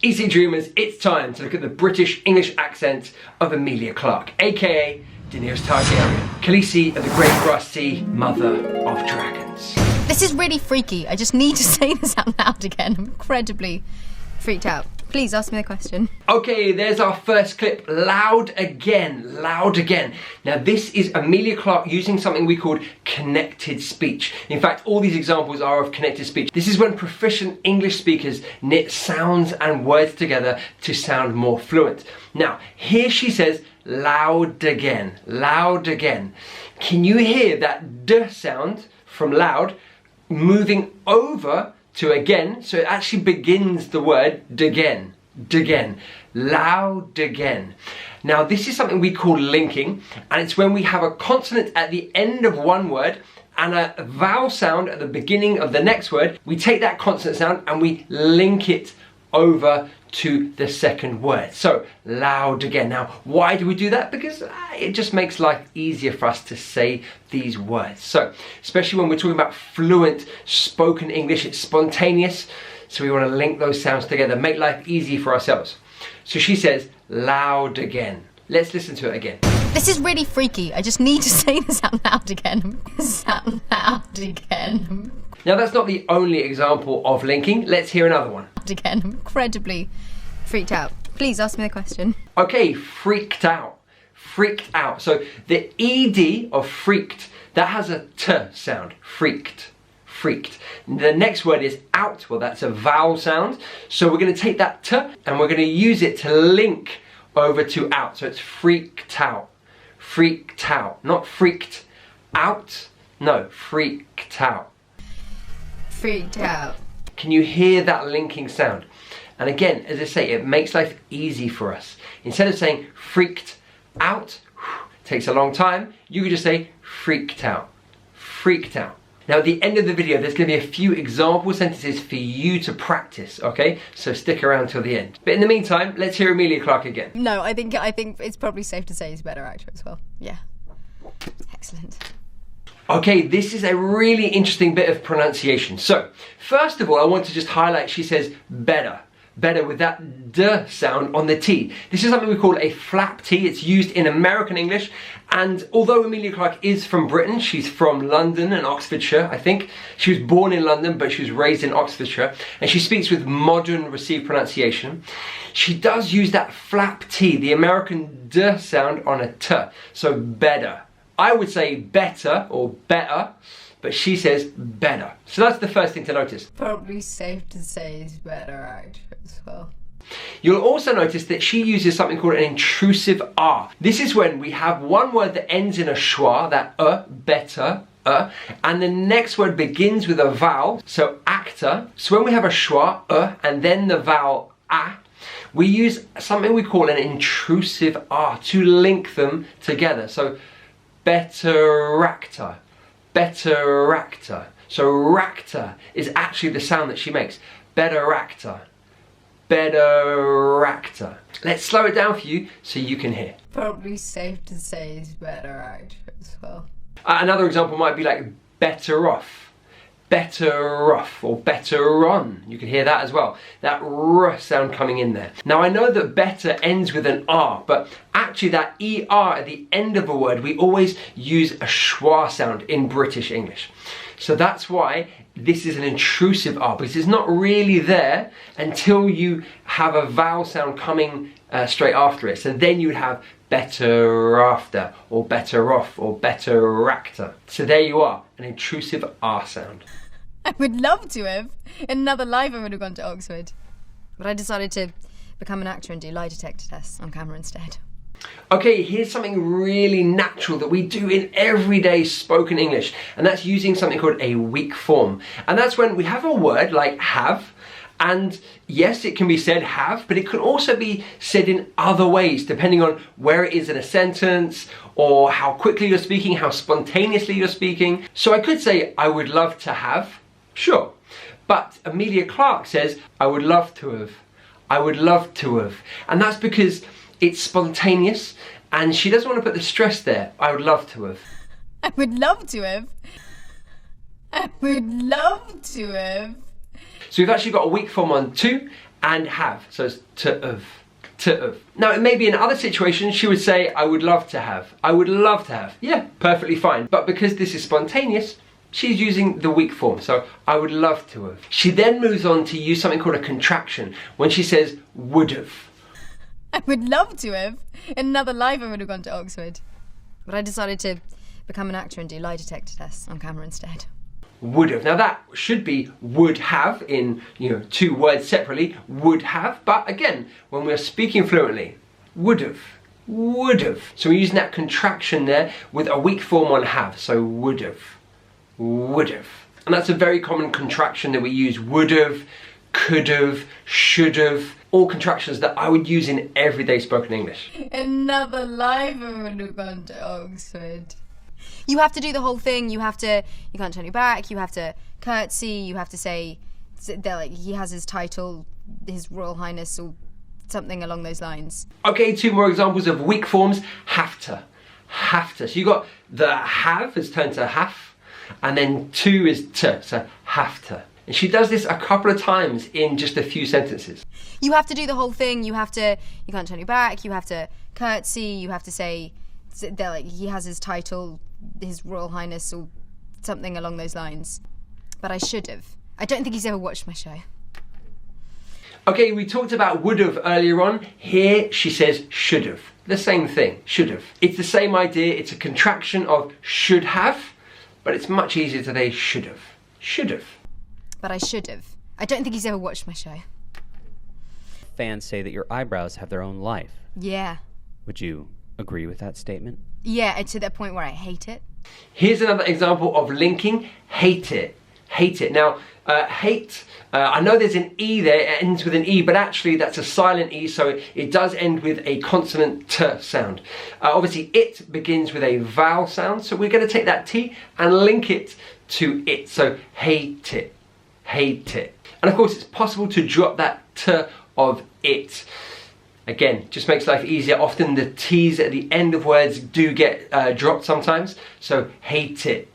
Easy Dreamers, it's time to look at the British English accent of Emilia Clarke, aka Daenerys Targaryen, Khaleesi of the Great Grass Sea, Mother of Dragons. This is really freaky. I just need to say this out loud again. I'm incredibly freaked out. Please ask me the question. Okay, there's our first clip. Loud again, loud again. Now this is Emilia Clarke using something we called connected speech. In fact, all these examples are of connected speech. This is when proficient English speakers knit sounds and words together to sound more fluent. Now, here she says, loud again, loud again. Can you hear that D sound from loud moving over to again, so it actually begins the word d'again, d'again, loud again. Now this is something we call linking, and it's when we have a consonant at the end of one word and a vowel sound at the beginning of the next word. We take that consonant sound and we link it over to the second word. So loud again. Now why do we do that? Because it just makes life easier for us to say these words. So especially when we're talking about fluent spoken English, it's spontaneous, so we want to link those sounds together, make life easy for ourselves. So she says loud again. Let's listen to it again. This is really freaky. I just need to say this out loud again. Out loud again. Now that's not the only example of linking. Let's hear another one. Again, I'm incredibly freaked out. Please ask me the question. Okay, freaked out. Freaked out. So the ED of freaked, that has a T sound. Freaked. Freaked. The next word is out. Well, that's a vowel sound. So we're going to take that T and we're going to use it to link over to out. So it's freaked out. Freaked out. Not freaked out. No, freaked out. Freaked out. Can you hear that linking sound? And again, as I say, it makes life easy for us. Instead of saying freaked out, takes a long time, you could just say freaked out. Freaked out. Now at the end of the video, there's going to be a few example sentences for you to practice, okay? So stick around till the end. But in the meantime, let's hear Emilia Clarke again. No, I think it's probably safe to say he's a better actor as well. Yeah. Excellent. Okay, this is a really interesting bit of pronunciation. So, first of all, I want to just highlight, she says better. Better with that D sound on the T. This is something we call a flap T. It's used in American English. And although Emilia Clarke is from Britain, she's from London and Oxfordshire, I think. She was born in London, but she was raised in Oxfordshire. And she speaks with modern received pronunciation. She does use that flap T, the American D sound on a T. So better. I would say better or better, but she says better. So that's the first thing to notice. Probably safe to say he's better actor as well. You'll also notice that she uses something called an intrusive R. This is when we have one word that ends in a schwa, that better, and the next word begins with a vowel, so actor. So when we have a schwa, and then the vowel a, we use something we call an intrusive R to link them together. So better actor, better actor. So ractor is actually the sound that she makes. Better actor, better actor. Let's slow it down for you so you can hear. Probably safe to say he's better actor as well. Another example might be like better off, or better on. You can hear that as well. That R sound coming in there. Now I know that better ends with an R, but actually that ER at the end of a word, we always use a schwa sound in British English. So that's why this is an intrusive R, because it's not really there until you have a vowel sound coming straight after it. So then you would have better after, or better off, or better actor. So there you are, an intrusive R sound. I would love to have. In another life I would have gone to Oxford. But I decided to become an actor and do lie detector tests on camera instead. Okay, here's something really natural that we do in everyday spoken English, and that's using something called a weak form. And that's when we have a word like have, and yes, it can be said have, but it can also be said in other ways, depending on where it is in a sentence, or how quickly you're speaking, how spontaneously you're speaking. So I could say, I would love to have, sure. But Emilia Clarke says, I would love to have. I would love to have. And that's because it's spontaneous, and she doesn't want to put the stress there. I would love to have. I would love to have. I would love to have. So we've actually got a weak form on to and have. So it's to have. To have. Now, maybe in other situations she would say, I would love to have. I would love to have. Yeah, perfectly fine. But because this is spontaneous, she's using the weak form. So I would love to have. She then moves on to use something called a contraction when she says would have. I would love to have. In another life I would have gone to Oxford. But I decided to become an actor and do lie detector tests on camera instead. Would have. Now that should be would have in, two words separately, would have. But again, when we're speaking fluently, would have. Would have. So we're using that contraction there with a weak form on have. So would have. Would have. And that's a very common contraction that we use. Would have, could have, should have. All contractions that I would use in everyday spoken English. Another life I would have gone to Oxford. You have to do the whole thing. You can't turn your back. You have to curtsy. You have to say that he has his title, His Royal Highness, or something along those lines. Okay, 2 more examples of weak forms. Have to. Have to. So you got the have has turned to have, and then to is to. So have to. And she does this a couple of times in just a few sentences. You have to do the whole thing. You can't turn your back. You have to curtsy. You have to say that he has his title, His Royal Highness, or something along those lines. But I should have. I don't think he's ever watched my show. Okay, we talked about would have earlier on. Here she says should have. The same thing, should have. It's the same idea. It's a contraction of should have, but it's much easier to say should have. Should have. But I should have. I don't think he's ever watched my show. Fans say that your eyebrows have their own life. Yeah. Would you agree with that statement? Yeah, to the point where I hate it. Here's another example of linking hate it. Hate it. Now, hate, I know there's an E there, it ends with an E, but actually that's a silent E, so it does end with a consonant T sound. Obviously, it begins with a vowel sound, so we're going to take that T and link it to it. So, hate it. Hate it. And of course, it's possible to drop that T of it. Again, just makes life easier. Often the T's at the end of words do get dropped sometimes. So, hate it.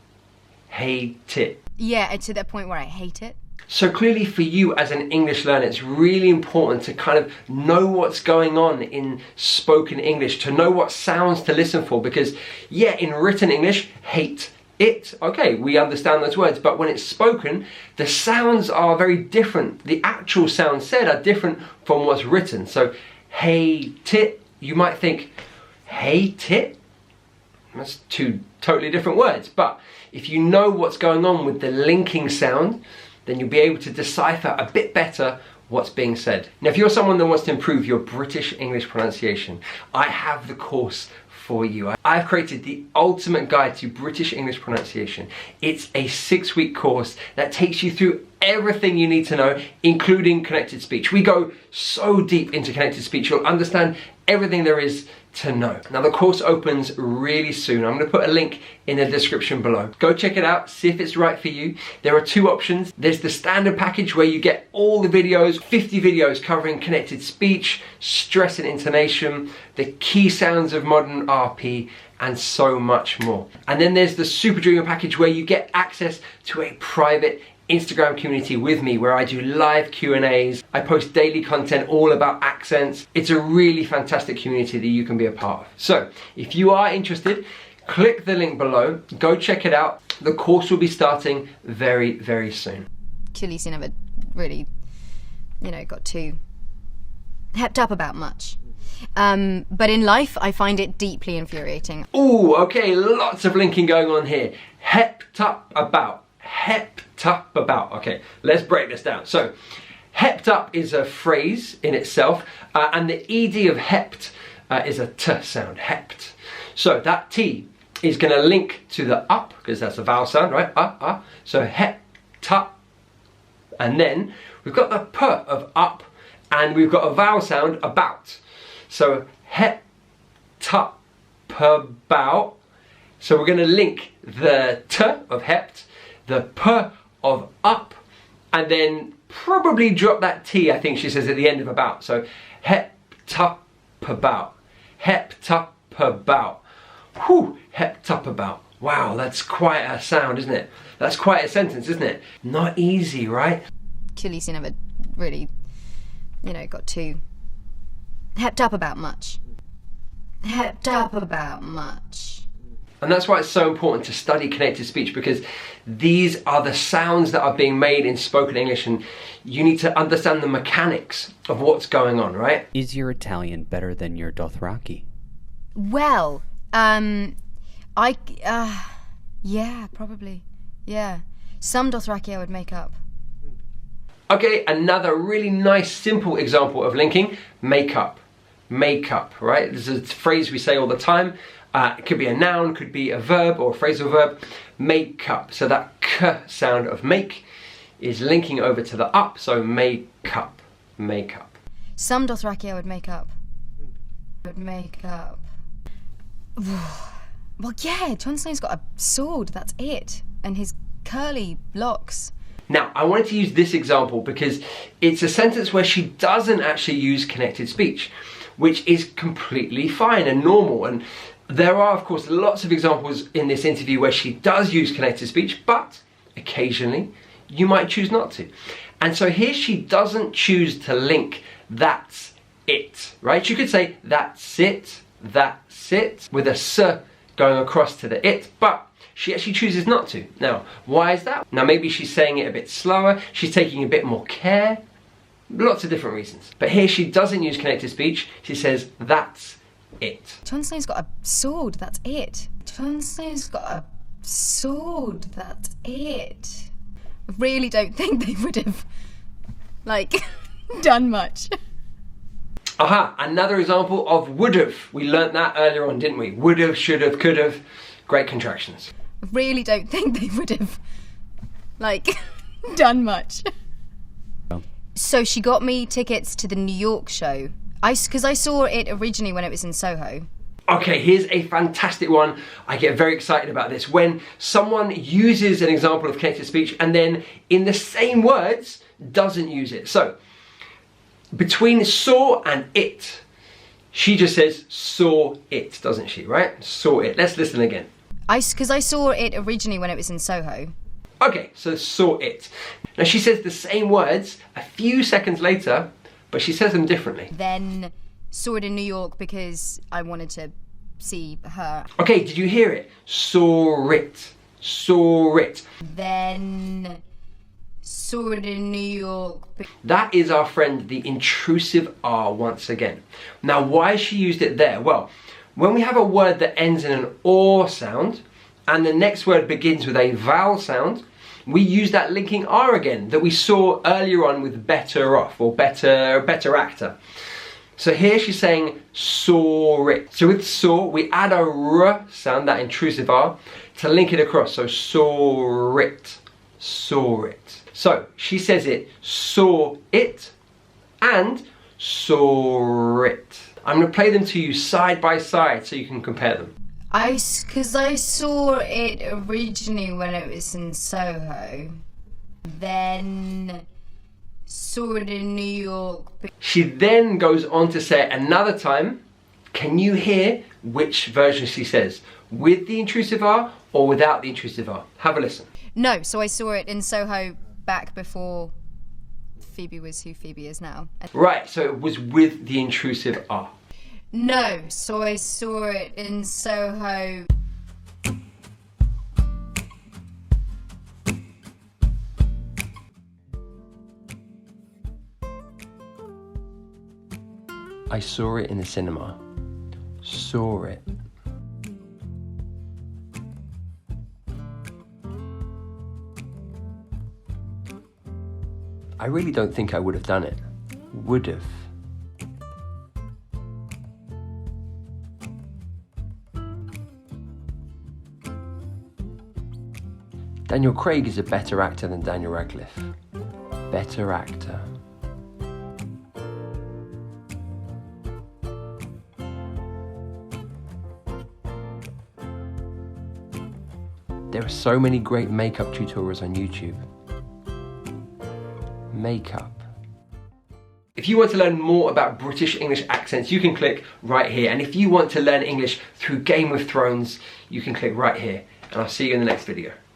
Hate it. Yeah, to the point where I hate it. So clearly for you as an English learner, it's really important to kind of know what's going on in spoken English, to know what sounds to listen for, because yeah, in written English, hate it, okay, we understand those words, but when it's spoken, the sounds are very different. The actual sounds said are different from what's written. So hate it, you might think, hate it? That's 2 totally different words, but if you know what's going on with the linking sound, then you'll be able to decipher a bit better what's being said. Now, if you're someone that wants to improve your British English pronunciation, I have the course for you. I've created the ultimate guide to British English pronunciation. It's a 6-week course that takes you through everything you need to know, including connected speech. We go so deep into connected speech, you'll understand everything there is to know. Now the course opens really soon. I'm going to put a link in the description below. Go check it out, see if it's right for you. There are 2 options. There's the standard package where you get all the videos, 50 videos covering connected speech, stress and intonation, the key sounds of modern RP, and so much more. And then there's the Super Dreamer package where you get access to a private Instagram community with me where I do live Q&As. I post daily content all about accents. It's a really fantastic community that you can be a part of. So if you are interested, click the link below, go check it out. The course will be starting very, very soon. Khaleesi never really, got too hepped up about much. But in life, I find it deeply infuriating. Ooh, okay, lots of linking going on here. Hepped up about. Hepped up about. Okay, let's break this down. So, hepped up is a phrase in itself, and the ed of hepped is a t sound, hepped. So that t is going to link to the up, because that's a vowel sound, right? So hepped up. And then we've got the p of up, and we've got a vowel sound, about. So hepped up about. So we're going to link the t of hepped, the p of up, and then probably drop that t, I think she says, at the end of about. So hepped up about. Hepped up about. Whew, hepped up about. Wow, that's quite a sound, isn't it? That's quite a sentence, isn't it? Not easy, right? Khaleesi never really, you know, got too hepped up about much. Hepped up about much. And that's why it's so important to study connected speech, because these are the sounds that are being made in spoken English, and you need to understand the mechanics of what's going on, right? Is your Italian better than your Dothraki? Well, yeah, probably. Yeah. Some Dothraki I would make up. Okay, another really nice, simple example of linking, make up. Make up, right? This is a phrase we say all the time. It could be a noun, could be a verb or a phrasal verb. Make up. So that k sound of make is linking over to the up. So make up. Make up. Some Dothraki I would make up. Would make up. Well, yeah, Jon Snow's got a sword, that's it. And his curly locks. Now, I wanted to use this example because it's a sentence where she doesn't actually use connected speech, which is completely fine and normal. And there are, of course, lots of examples in this interview where she does use connected speech, but occasionally you might choose not to. And so here she doesn't choose to link that's it, right? You could say that's it, with a s going across to the it, but she actually chooses not to. Now, why is that? Now, maybe she's saying it a bit slower, she's taking a bit more care, lots of different reasons. But here she doesn't use connected speech, she says that's it. Jon Snow's got a sword, that's it. Jon Snow's got a sword, that's it. I really don't think they would have, like, done much. Aha, another example of would've. We learnt that earlier on, didn't we? Would've, should've, could've. Great contractions. I really don't think they would have, like, done much. So she got me tickets to the New York show. Because I saw it originally when it was in Soho. Okay, here's a fantastic one. I get very excited about this. When someone uses an example of connected speech and then in the same words doesn't use it. So, between saw and it, she just says saw it, doesn't she, right? Saw it. Let's listen again. Because I saw it originally when it was in Soho. Okay, so saw it. Now she says the same words a few seconds later, but she says them differently. Then saw it in New York because I wanted to see her. Okay, did you hear it? Saw it. Saw it. Then saw it in New York. That is our friend, the intrusive R once again. Now, why she used it there? Well, when we have a word that ends in an or sound, and the next word begins with a vowel sound, we use that linking R again that we saw earlier on with better off or better actor. So here she's saying saw it. So with saw, we add a R sound, that intrusive R, to link it across. So saw it, saw it. So she says it, saw it, and saw it. I'm going to play them to you side by side so you can compare them. Because I saw it originally when it was in Soho. Then saw it in New York. She then goes on to say it another time. Can you hear which version she says? With the intrusive R or without the intrusive R? Have a listen. No, so I saw it in Soho back before Phoebe was who Phoebe is now. Right, so it was with the intrusive R. No, so I saw it in Soho. I saw it in the cinema. Saw it. I really don't think I would have done it. Would have. Daniel Craig is a better actor than Daniel Radcliffe. Better actor. There are so many great makeup tutorials on YouTube. Makeup. If you want to learn more about British English accents, you can click right here. And if you want to learn English through Game of Thrones, you can click right here. And I'll see you in the next video.